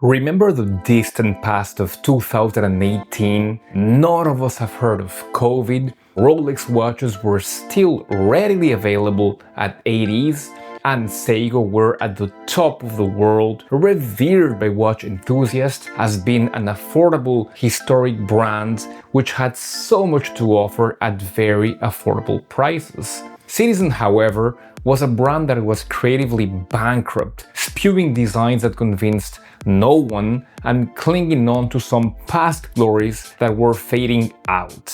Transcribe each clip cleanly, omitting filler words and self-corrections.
Remember the distant past of 2018? None of us have heard of COVID. Rolex watches were still readily available at 80s, and Seiko were at the top of the world, revered by watch enthusiasts as being an affordable historic brand which had so much to offer at very affordable prices. Citizen, however, was a brand that was creatively bankrupt, spewing designs that convinced no one and clinging on to some past glories that were fading out.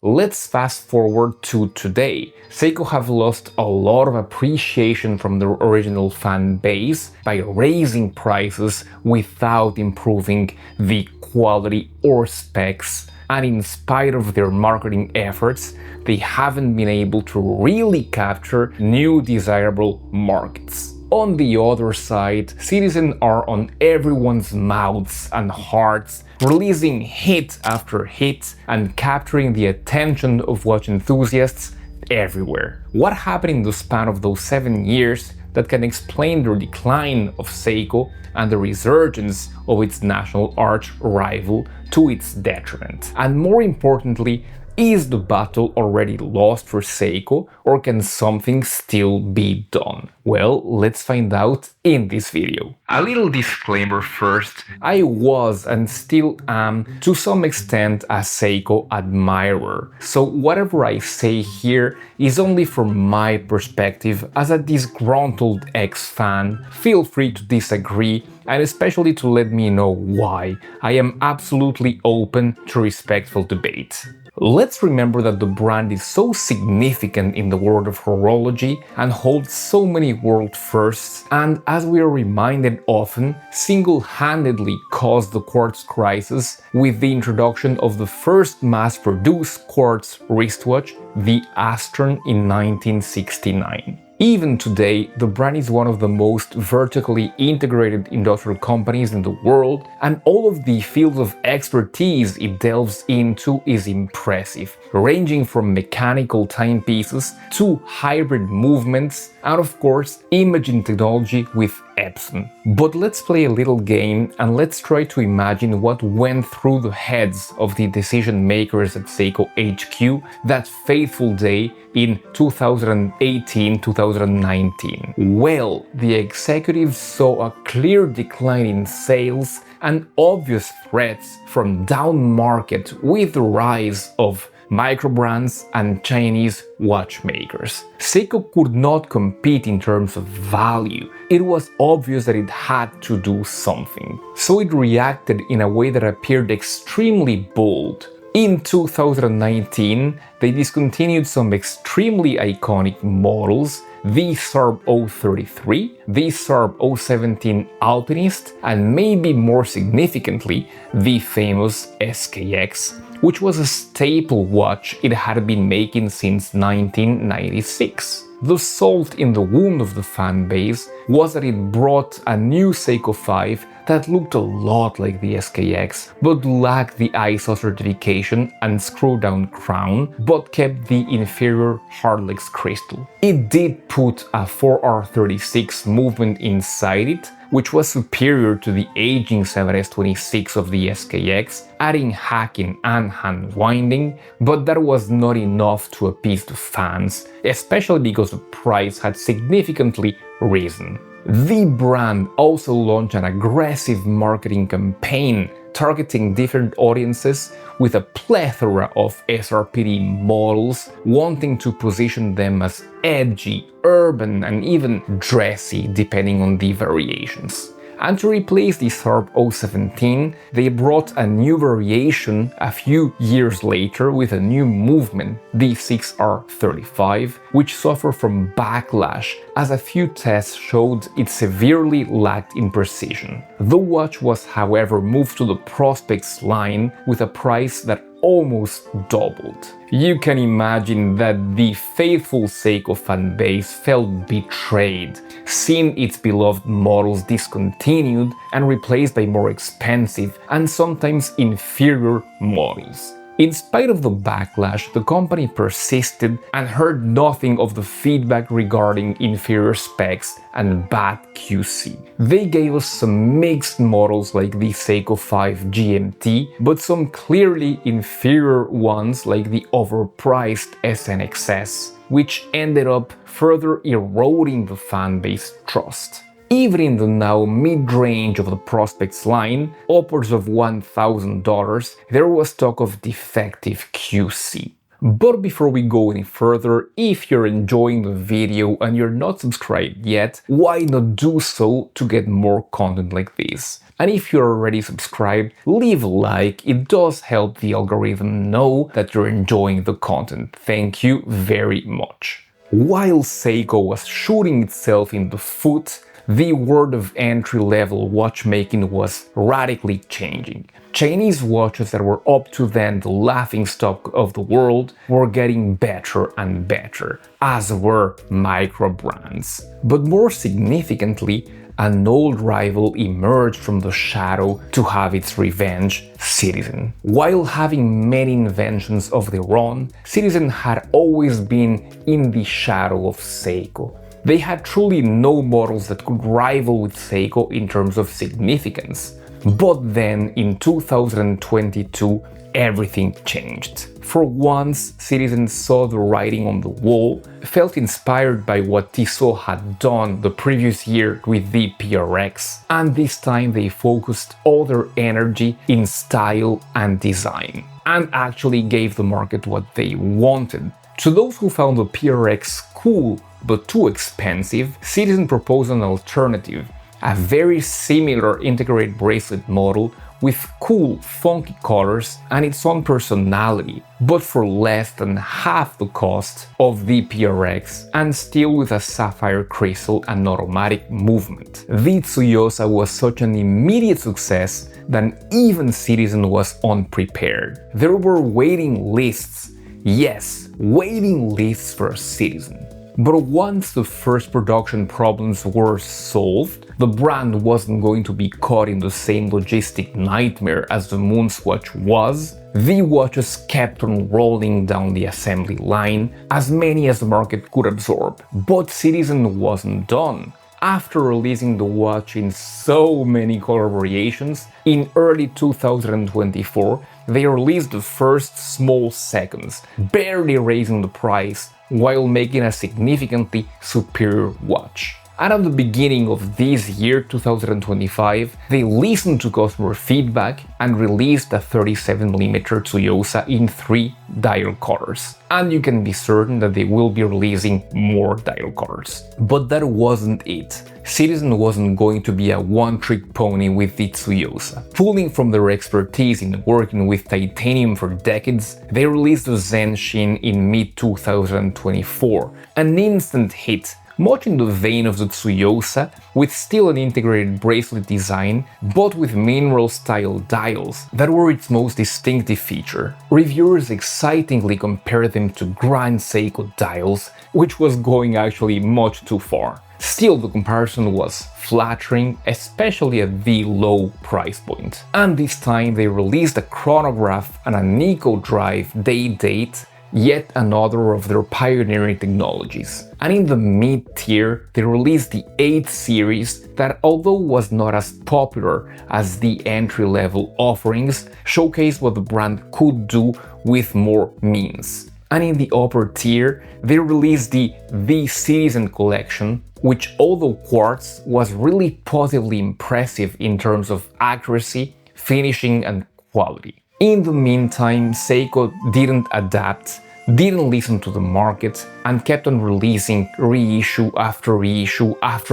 Let's fast forward to today. Seiko have lost a lot of appreciation from their original fan base by raising prices without improving the quality or specs, and in spite of their marketing efforts, they haven't been able to really capture new desirable markets. On the other side, Citizen are on everyone's mouths and hearts, releasing hit after hit and capturing the attention of watch enthusiasts everywhere. What happened in the span of those 7 years that can explain the decline of Seiko and the resurgence of its national arch rival to its detriment? And more importantly, is the battle already lost for Seiko, or can something still be done? Well, let's find out in this video. A little disclaimer first, I was and still am to some extent a Seiko admirer, so whatever I say here is only from my perspective as a disgruntled ex-fan. Feel free to disagree and especially to let me know why. I am absolutely open to respectful debate. Let's remember that the brand is so significant in the world of horology and holds so many world firsts, and as we are reminded often, single-handedly caused the quartz crisis with the introduction of the first mass-produced quartz wristwatch, the Astron, in 1969. Even today, the brand is one of the most vertically integrated industrial companies in the world, and all of the fields of expertise it delves into is impressive, ranging from mechanical timepieces to hybrid movements, and of course, imaging technology with Epson. But let's play a little game and let's try to imagine what went through the heads of the decision makers at Seiko HQ that fateful day in 2018-2019. Well, the executives saw a clear decline in sales and obvious threats from down market with the rise of microbrands and Chinese watchmakers. Seiko could not compete in terms of value. It was obvious that it had to do something. So it reacted in a way that appeared extremely bold. In 2019, they discontinued some extremely iconic models, the SARB 033, the SARB 017 Alpinist, and maybe more significantly, the famous DesKX, which was a staple watch it had been making since 1996. The salt in the wound of the fan base was that it brought a new Seiko 5 that looked a lot like the DesKX, but lacked the ISO certification and screw-down crown, but kept the inferior Hardlex crystal. It did put a 4R36 movement inside it, which was superior to the aging 7S26 of the DesKX, adding hacking and hand winding, but that was not enough to appease the fans, especially because the price had significantly risen. The brand also launched an aggressive marketing campaign targeting different audiences with a plethora of SRPD models, wanting to position them as edgy, urban, and even dressy depending on the variations. And to replace the SARB 017, they brought a new variation a few years later with a new movement, the 6R35, which suffered from backlash as a few tests showed it severely lacked in precision. The watch was, however, moved to the Prospects line with a price that almost doubled. You can imagine that the faithful Seiko fan base felt betrayed, seeing its beloved models discontinued and replaced by more expensive and sometimes inferior models. In spite of the backlash, the company persisted and heard nothing of the feedback regarding inferior specs and bad QC. They gave us some mixed models like the Seiko 5 GMT, but some clearly inferior ones like the overpriced SNXS, which ended up further eroding the fanbase trust. Even in the now mid-range of the Prospects line, upwards of $1,000, there was talk of defective QC. But before we go any further, if you're enjoying the video and you're not subscribed yet, why not do so to get more content like this? And if you're already subscribed, leave a like, it does help the algorithm know that you're enjoying the content. Thank you very much. While Seiko was shooting itself in the foot, the world of entry-level watchmaking was radically changing. Chinese watches that were up to then the laughingstock of the world were getting better and better, as were micro brands. But more significantly, an old rival emerged from the shadow to have its revenge, Citizen. While having many inventions of their own, Citizen had always been in the shadow of Seiko. They had truly no models that could rival with Seiko in terms of significance. But then, in 2022, everything changed. For once, Citizen saw the writing on the wall, felt inspired by what Tissot had done the previous year with the PRX, and this time they focused all their energy in style and design, and actually gave the market what they wanted. To those who found the PRX cool but too expensive, Citizen proposed an alternative, a very similar integrated bracelet model with cool, funky colors and its own personality, but for less than half the cost of the PRX and still with a sapphire crystal and automatic movement. The Tsuyosa was such an immediate success that even Citizen was unprepared. There were waiting lists, yes, waiting lists for a Citizen. But once the first production problems were solved, the brand wasn't going to be caught in the same logistic nightmare as the Moonswatch was. The watches kept on rolling down the assembly line, as many as the market could absorb. But Citizen wasn't done. After releasing the watch in so many color variations, in early 2024, they released the first small seconds, barely raising the price, while making a significantly superior watch. And at the beginning of this year, 2025, they listened to customer feedback and released a 37mm Tsuyosa in 3 dial colors. And you can be certain that they will be releasing more dial colors. But that wasn't it. Citizen wasn't going to be a one-trick pony with the Tsuyosa. Pulling from their expertise in working with titanium for decades, they released the Zenshin in mid-2024, an instant hit, much in the vein of the Tsuyosa, with still an integrated bracelet design, but with mineral-style dials that were its most distinctive feature. Reviewers excitingly compared them to Grand Seiko dials, which was going actually much too far. Still, the comparison was flattering, especially at the low price point. And this time they released a chronograph and a Nico drive day-date, yet another of their pioneering technologies. And in the mid-tier, they released the 8 series that, although was not as popular as the entry-level offerings, showcased what the brand could do with more means. And in the upper tier, they released the Citizen collection, which, although quartz, was really positively impressive in terms of accuracy, finishing and quality. In the meantime, Seiko didn't adapt, didn't listen to the market, and kept on releasing reissue after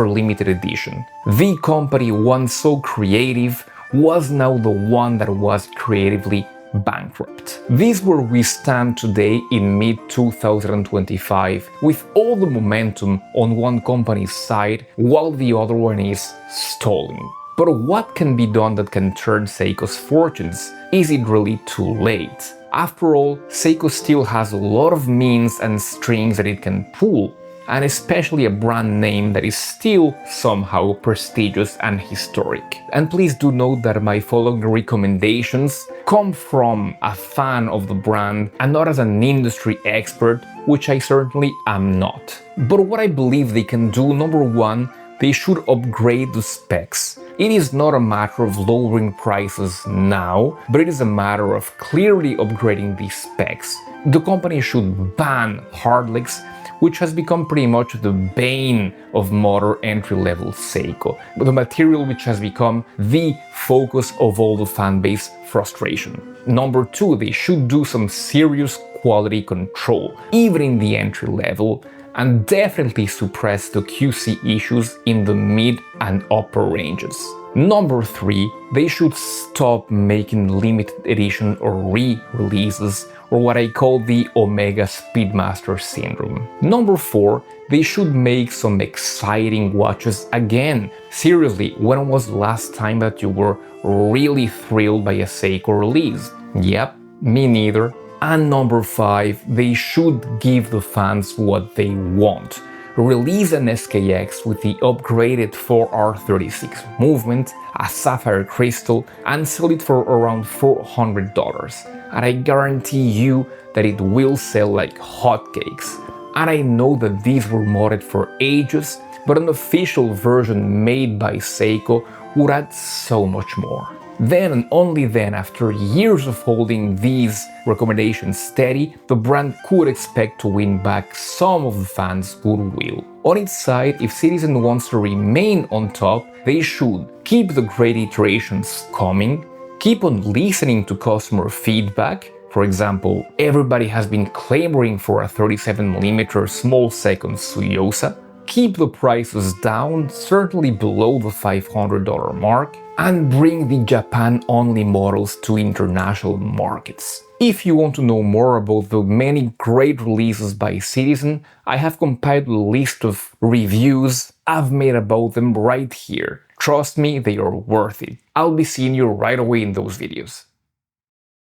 limited edition. The company, once so creative, was now the one that was creatively bankrupt. This is where we stand today in mid-2025, with all the momentum on one company's side while the other one is stalling. But what can be done that can turn Seiko's fortunes? Is it really too late? After all, Seiko still has a lot of means and strings that it can pull. and especially a brand name that is still somehow prestigious and historic. And please do note that my following recommendations come from a fan of the brand and not as an industry expert, which I certainly am not. But what I believe they can do, number one, they should upgrade the specs. It is not a matter of lowering prices now, but it is a matter of clearly upgrading the specs. The company should ban hardlicks, which has become pretty much the bane of modern entry-level Seiko, the material which has become the focus of all the fanbase frustration. Number two, they should do some serious quality control, even in the entry level, and definitely suppress the QC issues in the mid and upper ranges. Number three, they should stop making limited edition or re-releases, or what I call the Omega Speedmaster syndrome. Number four, they should make some exciting watches again. Seriously, when was the last time that you were really thrilled by a Seiko release? Yep, me neither. And number five, they should give the fans what they want. Release an DesKX with the upgraded 4R36 movement, a sapphire crystal, and sell it for around $400. And I guarantee you that it will sell like hotcakes. And I know that these were modded for ages, but an official version made by Seiko would add so much more. Then and only then, after years of holding these recommendations steady, the brand could expect to win back some of the fans' goodwill. On its side, if Citizen wants to remain on top, they should keep the great iterations coming, keep on listening to customer feedback. For example, everybody has been clamoring for a 37mm small second Tsuyosa. Keep the prices down, certainly below the $500 mark, and bring the Japan-only models to international markets. If you want to know more about the many great releases by Citizen, I have compiled a list of reviews I've made about them right here. Trust me, they are worth it. I'll be seeing you right away in those videos.